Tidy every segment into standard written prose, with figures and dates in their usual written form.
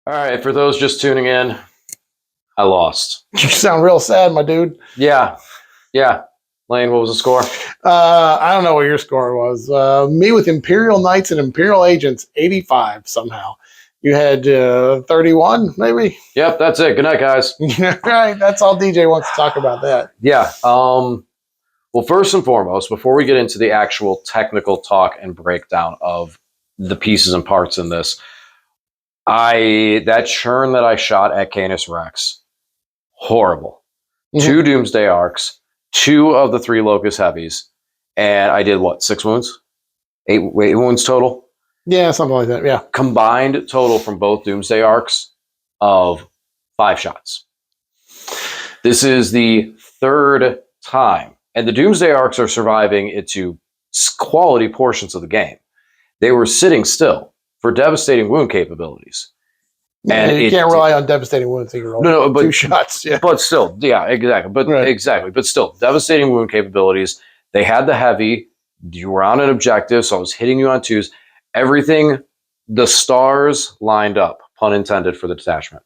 All right, for those just tuning in, I lost. You sound real sad, my dude. Yeah, yeah. Lane, what was the score? I don't know what your score was. Me with Imperial Knights and Imperial Agents, 85 somehow. You had 31, maybe? Yep, that's it. Good night, guys. Right, that's all DJ wants to talk about that. Yeah. Well, first and foremost, before we get into the actual technical talk and breakdown of the pieces and parts in this, that churn that I shot at Canis Rex, horrible. Mhm. 2 Doomsday Arcs, 2 of the 3 Locust Heavies, and I did what, 6 wounds? 8 wounds total? Yeah, something like that, yeah. Combined total from both Doomsday Arcs of 5 shots. This is the 3rd time, and the Doomsday Arcs are surviving into quality portions of the game. They were sitting still for devastating wound capabilities. And you can't rely on devastating wounds. You roll no, but 2 shots. Yeah, but still, yeah, exactly. But right. exactly, but still, devastating wound capabilities. They had the heavy. You were on an objective, so I was hitting you on 2s. Everything, the stars lined up, pun intended, for the detachment,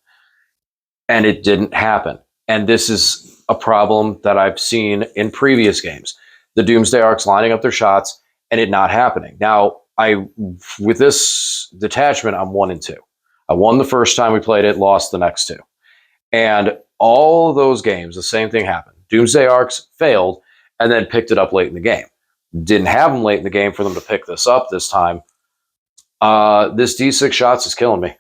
and it didn't happen. And this is a problem that I've seen in previous games. The Doomsday Arcs lining up their shots and it not happening. Now, with this detachment, I'm 1-2. I won the first time we played it, lost the next 2. And all those games, the same thing happened. Doomsday Arcs failed and then picked it up late in the game. Didn't have them late in the game for them to pick this up this time. This D6 shots is killing me.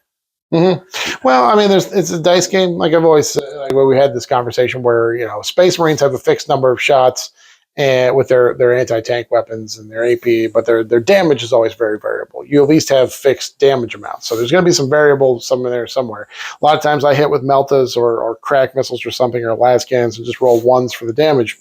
Mm-hmm. Well, I mean, it's a dice game. Like I've always said, like when we had this conversation where, Space Marines have a fixed number of shots and with their anti-tank weapons and their AP, but their damage is always very variable. You at least have fixed damage amounts. So there's going to be some variable there somewhere. A lot of times I hit with meltas or crack missiles or something or las cannons and just roll 1s for the damage.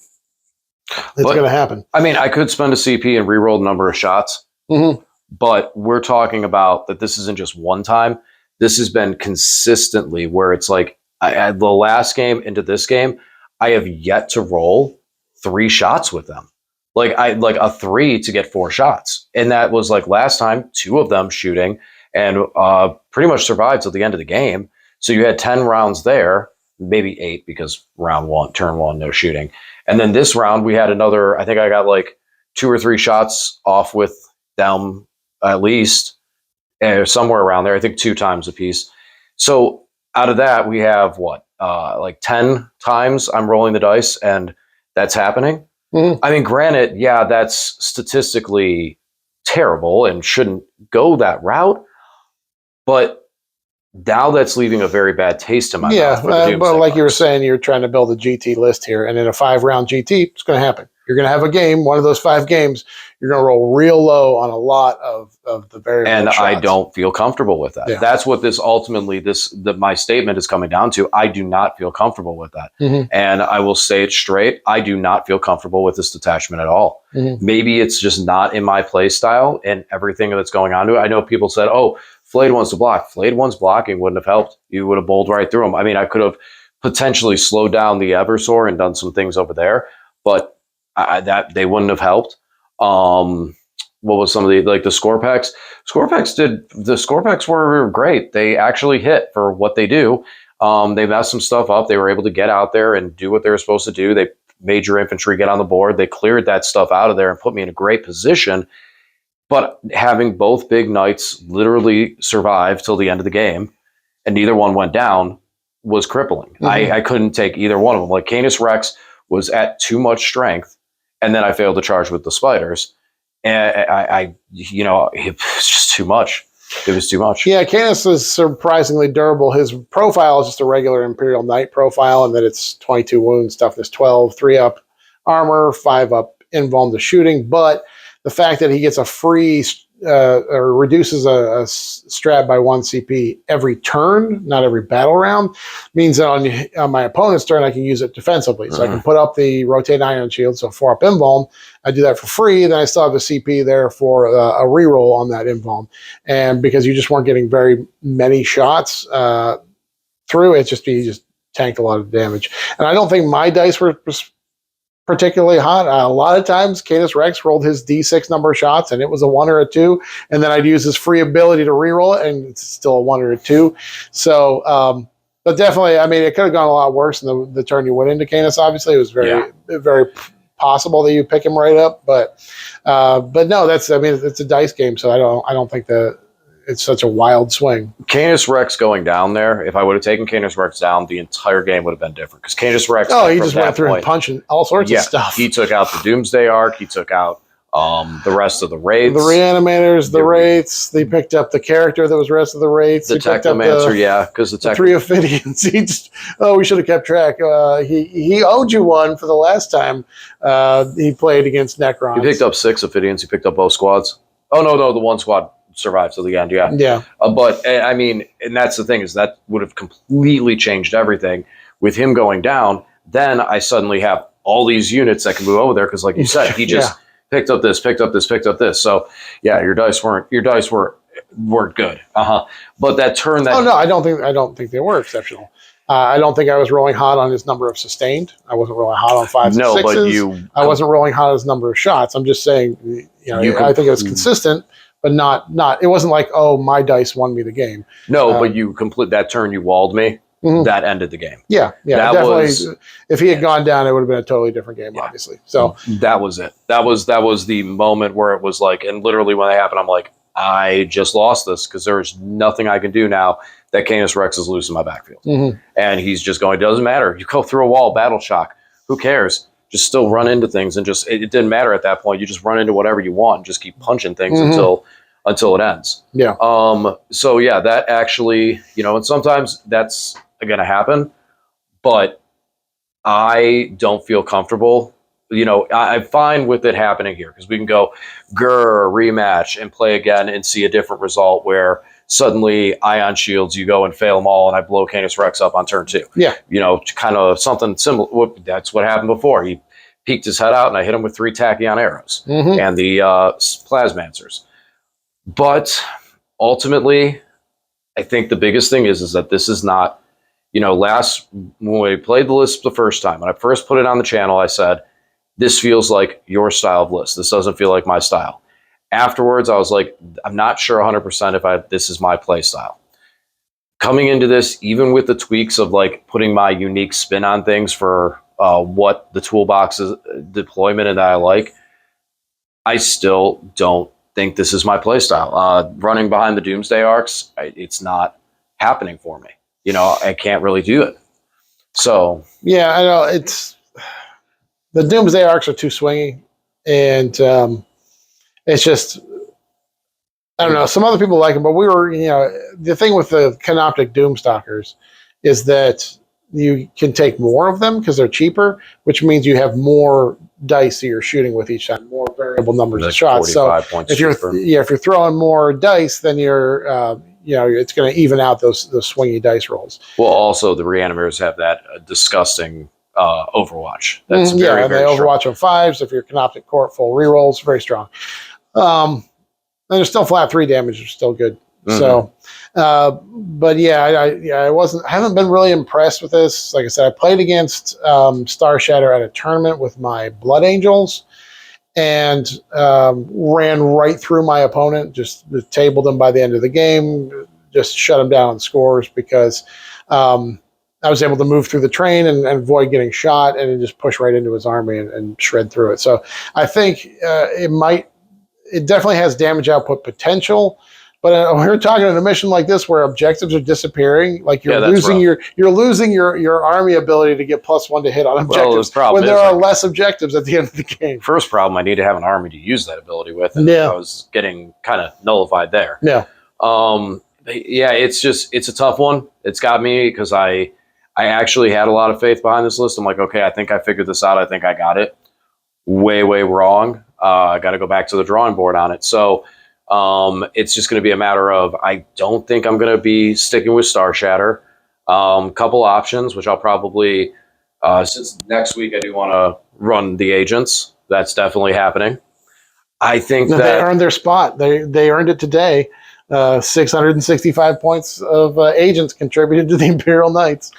It's going to happen. I mean, I could spend a CP and re-roll the number of shots, but we're talking about that this isn't just one time. This has been consistently where it's like the last game into this game, I have yet to roll 3 shots with them. Like a 3 to get 4 shots. And that was like last time, 2 of them shooting and pretty much survived till the end of the game. So you had 10 rounds there, maybe 8 because turn 1, no shooting. And then this round we had another, I think I got like 2 or 3 shots off with them at least. Somewhere around there, I think 2 times a piece. So out of that, we have like 10 times I'm rolling the dice, and that's happening. Mm-hmm. I mean, granted, yeah, that's statistically terrible and shouldn't go that route, but now that's leaving a very bad taste in my mouth. Yeah, but like you were saying, you're trying to build a GT list here, and in a 5-round GT, it's going to happen. You're going to have a game, one of those 5 games, you're going to roll real low on a lot of the variable and shots. I don't feel comfortable with that. Yeah. That's what this ultimately, my statement is coming down to. I do not feel comfortable with that. Mm-hmm. And I will say it straight. I do not feel comfortable with this detachment at all. Mm-hmm. Maybe it's just not in my play style and everything that's going on to it. I know people said, oh, Flayed wants to block. Flayed one's blocking wouldn't have helped. You would have bowled right through him. I mean, I could have potentially slowed down the Eversor and done some things over there, but that they wouldn't have helped. What was some of the Scorpex? The Scorpex were great. They actually hit for what they do. They messed some stuff up. They were able to get out there and do what they were supposed to do. They made your infantry get on the board. They cleared that stuff out of there and put me in a great position. But having both big knights literally survive till the end of the game, and neither one went down, was crippling. Mm-hmm. I couldn't take either one of them. Like Canis Rex was at too much strength, and then I failed to charge with the spiders. And it was just too much. It was too much. Yeah, Canis is surprisingly durable. His profile is just a regular Imperial Knight profile, and then it's 22 wounds, toughness 12, 3 up armor, 5 up invuln to shooting. But the fact that he gets a free or reduces a strat by 1 CP every turn, not every battle round, means that on my opponent's turn, I can use it defensively. So I can put up the rotate iron shield, so 4 up invuln. I do that for free. Then I still have a CP there for a reroll on that invuln. And because you just weren't getting very many shots through, you just tanked a lot of damage. And I don't think my dice were particularly hot. A lot of times, Canis Rex rolled his D6 number of shots, and it was a 1 or a 2, and then I'd use his free ability to reroll it, and it's still a 1 or a 2. So, but definitely, I mean, it could have gone a lot worse in the turn you went into Canis. Obviously, it was very possible that you pick him right up, but no, it's a dice game, so I don't think that it's such a wild swing. Canis Rex going down there, if I would have taken Canis Rex down, the entire game would have been different. Because Canis Rex... Oh, he just went through and punching all sorts of stuff. He took out the Doomsday Arc. He took out the rest of the Wraiths. The Reanimators, the Wraiths. They picked up the character that was the rest of the Wraiths. The Technomancer, because the three Ophidians. We should have kept track. He owed you one for the last time he played against Necrons. He picked up 6 Ophidians. He picked up both squads. Oh, no, the one squad survived to the end, yeah. But I mean, and that's the thing, is that would have completely changed everything. With him going down, then I suddenly have all these units that can move over there, because like you said, he just picked up this. So yeah, your dice weren't good. But that turn that... Oh no, I don't think they were exceptional. I don't think I was rolling hot on his number of sustained. I wasn't rolling hot on 5s and 6s. I wasn't rolling hot on his number of shots. I'm just saying, I think it was consistent. But not. It wasn't like, oh, my dice won me the game. No, but you complete that turn. You walled me. Mm-hmm. That ended the game. Yeah. That definitely. If he had gone down, it would have been a totally different game, obviously. So that was it. That was the moment where it was like, and literally when that happened, I'm like, I just lost this, because there's nothing I can do now that Canis Rex is loose in my backfield, and he's just going. It doesn't matter. You go through a wall, battle shock. Who cares? Just still run into things, and just it didn't matter at that point. You just run into whatever you want, and just keep punching things until it ends. Yeah. So yeah, that actually, and sometimes that's going to happen, but I don't feel comfortable. I'm fine with it happening here, because we can go rematch and play again and see a different result where suddenly Ion Shields, you go and fail them all, and I blow Canis Rex up on turn 2. Yeah. Kind of something similar. That's what happened before. He peeked his head out, and I hit him with 3 Tachyon arrows and the Plasmancers. But ultimately, I think the biggest thing is that this is not, when we played the list the first time, when I first put it on the channel, I said, this feels like your style of list. This doesn't feel like my style. Afterwards, I was like, I'm not sure 100% if this is my play style. Coming into this, even with the tweaks of like putting my unique spin on things for what the toolbox is, deployment and that I like, I still don't think this is my play style. Running behind the Doomsday Arcs, it's not happening for me. I can't really do it. So yeah, I know the Doomsday Arcs are too swingy, and it's just, I don't know. Some other people like them, but we were, the thing with the Canoptic Doomstalkers is that you can take more of them because they're cheaper, which means you have more dice that you're shooting with each time, more variable numbers of shots. So if you're throwing more dice, then you're, it's going to even out those swingy dice rolls. Well, also the Reanimators have that disgusting Overwatch. That's very, and very they Overwatch on 5s. If you're Canoptic Court, full rerolls, very strong. And there's still flat 3 damage, which is still good. So, but yeah, I haven't been really impressed with this. Like I said, I played against Star Shatter at a tournament with my Blood Angels, and ran right through my opponent, just tabled him by the end of the game, just shut him down on scores, because I was able to move through the train and avoid getting shot, and then just push right into his army and shred through it. So I think it definitely has damage output potential. But we're talking in a mission like this where objectives are disappearing, like you're losing your army ability to get +1 to hit on objectives when there are less objectives at the end of the game. First problem, I need to have an army to use that ability with, and I was getting kind of nullified there. Yeah. It's a tough one. It's got me because I actually had a lot of faith behind this list. I'm like, okay, I think I figured this out. I think I got it. Way wrong. I got to go back to the drawing board on it. So it's just going to be a matter of, I don't think I'm going to be sticking with Star Shatter. Couple options, which I'll probably, since next week I do want to run the agents. That's definitely happening. I think that they earned their spot. They earned it today. 665 points of agents contributed to the Imperial Knights.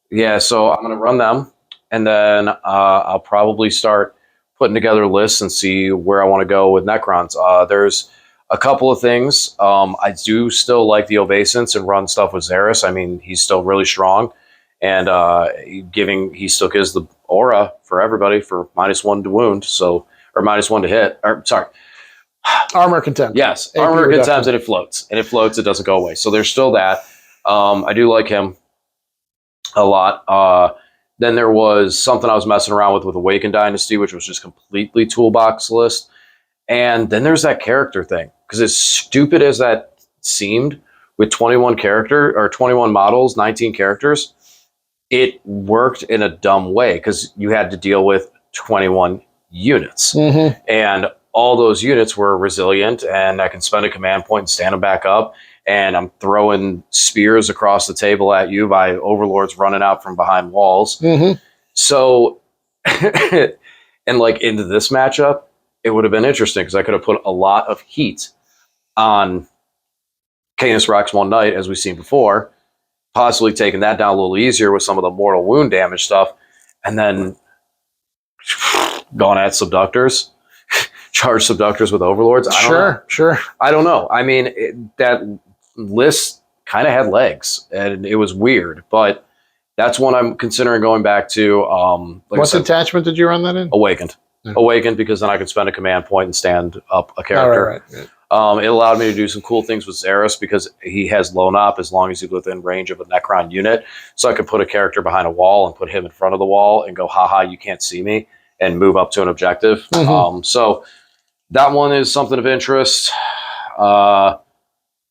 Yeah, so I'm going to run them. and then I'll probably start putting together lists and see where I want to go with Necrons. There's a couple of things. I do still like the obeisance and run stuff with Xeris. I mean, he's still really strong, and he still gives the aura for everybody for -1 to wound, so or -1 to hit. Or sorry, armor contempt. Yes, AP armor reduction. contempt, and it floats. And it floats, it doesn't go away. So there's still that. I do like him a lot. Then there was something I was messing around with Awakened Dynasty, which was just completely toolbox list. And then there's that character thing. Because as stupid as that seemed, with 21 models, 19 characters, it worked in a dumb way because you had to deal with 21 units. Mm-hmm. And all those units were resilient, and I can spend a command point and stand them back up. And I'm throwing spears across the table at you by overlords running out from behind walls. Mm-hmm. So, and like into this matchup, it would have been interesting because I could have put a lot of heat on Canis Rex one night, as we've seen before, possibly taking that down a little easier with some of the mortal wound damage stuff, and then gone at Subductors. Charge Subductors with overlords. Sure. I don't know. I mean, that list kind of had legs, and it was weird. But that's one I'm considering going back to. What detachment did you run that in? Awakened. Yeah. Awakened, because then I could spend a command point and stand up a character. Right. Yeah. It allowed me to do some cool things with Xeris because he has lone op as long as he's within range of a Necron unit. So I could put a character behind a wall and put him in front of the wall and go, haha, you can't see me, and move up to an objective. Mm-hmm. So that one is something of interest. And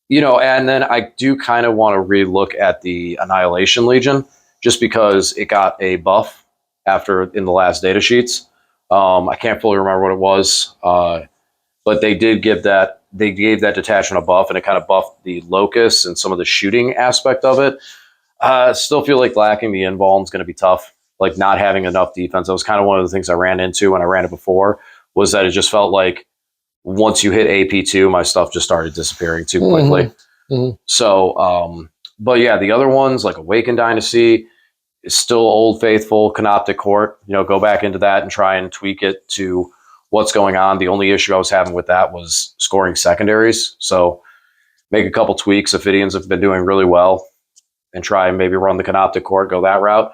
then I do kind of want to relook at the Annihilation Legion just because it got a buff in the last data sheets. I can't fully remember what it was, but they did give that. They gave that detachment a buff, and it kind of buffed the Locust and some of the shooting aspect of it. Still feel like lacking the invuln is going to be tough. Like not having enough defense. That was kind of one of the things I ran into when I ran it before, was that it just felt like once you hit AP2, my stuff just started disappearing too quickly. Mm-hmm. So, but yeah, the other ones like Awakened Dynasty is still Old Faithful, Canoptic Court. Go back into that and try and tweak it to what's going on. The only issue I was having with that was scoring secondaries. So make a couple tweaks. Ophidians have been doing really well, and try and maybe run the Canoptic Court, go that route.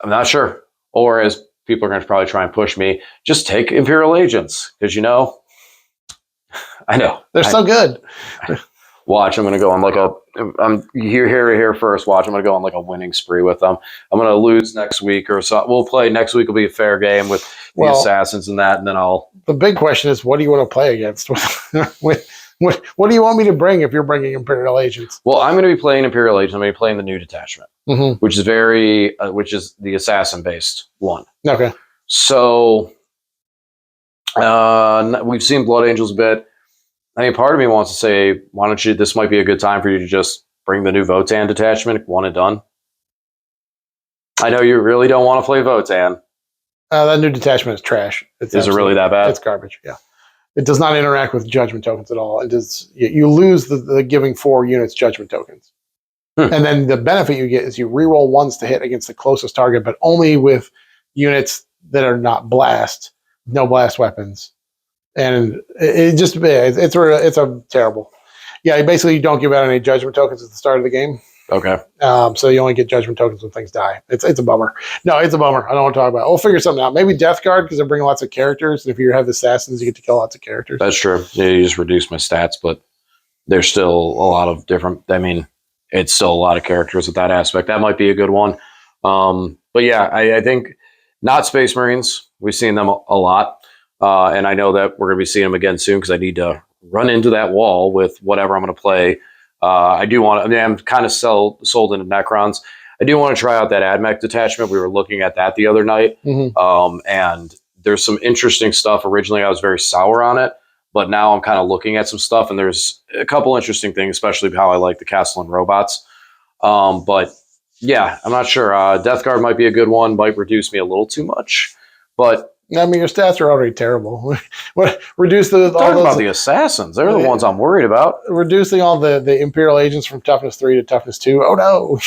I'm not sure. Or as people are going to probably try and push me, just take Imperial Agents because I know they're so good. Watch, I'm going to go on like here first. Watch, I'm going to go on like a winning spree with them. I'm going to lose next week or so. We'll play next week. Will be a fair game with the assassins and that, and then The big question is, what do you want to play against? What do you want me to bring if you're bringing Imperial Agents? Well, I'm going to be playing Imperial Agents. I'm going to be playing the new detachment, which is which is the assassin based one. Okay. So we've seen Blood Angels a bit. I mean, part of me wants to say, why don't you? This might be a good time for you to just bring the new Votan detachment, one and done. I know you really don't want to play Votan. That new detachment is trash. Is it really that bad? It's garbage. Yeah, it does not interact with judgment tokens at all. It does. You lose the giving 4 units judgment tokens, and then the benefit you get is you reroll ones to hit against the closest target, but only with units that are not blast, no blast weapons. And it's a terrible. Yeah, basically you don't give out any judgment tokens at the start of the game. Okay. So you only get judgment tokens when things die. It's a bummer. No, it's a bummer. I don't want to talk about it. We'll figure something out. Maybe Death Guard, because they're bringing lots of characters. And if you have assassins, you get to kill lots of characters. That's true. Yeah, you just reduce my stats, but there's still a lot of different. I mean, it's still a lot of characters with that aspect. That might be a good one. But yeah, I think not Space Marines. We've seen them a lot. And I know that we're going to be seeing them again soon because I need to run into that wall with whatever I'm going to play. I'm kind of sold into Necrons. I do want to try out that AdMech detachment. We were looking at that the other night. And there's some interesting stuff. Originally, I was very sour on it, but now I'm kind of looking at some stuff, and there's a couple interesting things, especially how I like the Castellan robots. But yeah, I'm not sure. Death Guard might be a good one. Might reduce me a little too much, but I mean, your stats are already terrible. Reduce about the assassins. They're the ones I'm worried about. Reducing all the Imperial Agents from toughness 3 to toughness 2. Oh no!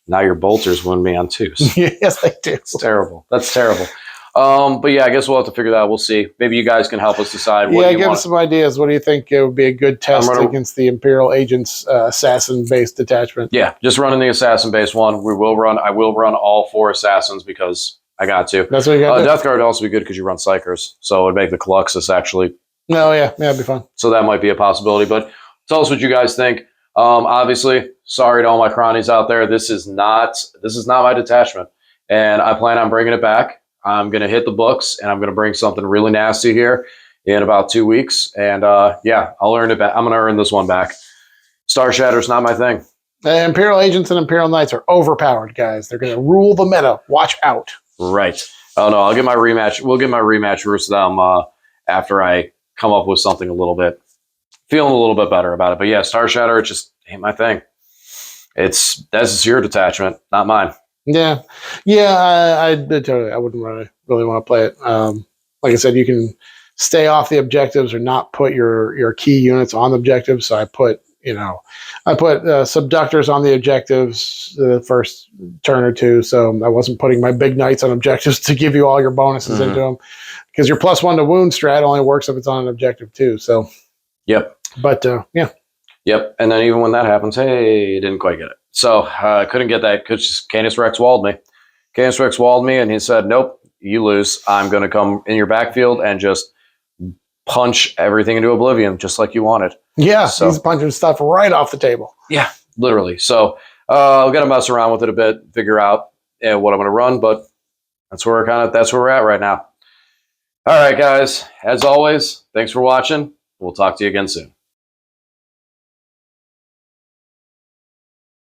Now your bolters win me on 2s. Yes, they do. It's terrible. That's terrible. But yeah, I guess we'll have to figure that out. We'll see. Maybe you guys can help us decide. Yeah, give us some ideas. What do you think it would be a good test against the Imperial Agents assassin-based detachment? Yeah, just running the assassin-based one. I will run all 4 assassins because I got to. That's what you got. Death Guard would also be good because you run Psychers, so it would make the Colossus actually. No, yeah, it'd be fun. So that might be a possibility. But tell us what you guys think. Obviously, sorry to all my cronies out there. This is not my detachment, and I plan on bringing it back. I'm going to hit the books, and I'm going to bring something really nasty here in about 2 weeks. And yeah, I'll earn it back. I'm going to earn this one back. Star Shatter's not my thing. Imperial Agents and Imperial Knights are overpowered, guys. They're going to rule the meta. Watch out. Right. Oh, no, I'll get my rematch. We'll get my rematch versus them after I come up with something feeling a little bit better about it. But yeah, Star Shatter, it just ain't my thing. That's your detachment, not mine. Yeah. I wouldn't really want to play it. Like I said, you can stay off the objectives or not put your key units on the objectives. So I put subductors on the objectives the first turn or 2. So I wasn't putting my big knights on objectives to give you all your bonuses into them, because your +1 to wound strat only works if it's on an objective too. So, yep. But yeah. Yep. And then even when that happens, hey, you didn't quite get it. So I couldn't get that because Canis Rex walled me. Canis Rex walled me, and he said, nope, you lose. I'm going to come in your backfield and just punch everything into oblivion, just like you wanted. Yeah, so he's punching stuff right off the table. Yeah, literally. So I've got to mess around with it a bit, figure out what I'm going to run, but that's where we're at right now. All right, guys. As always, thanks for watching. We'll talk to you again soon.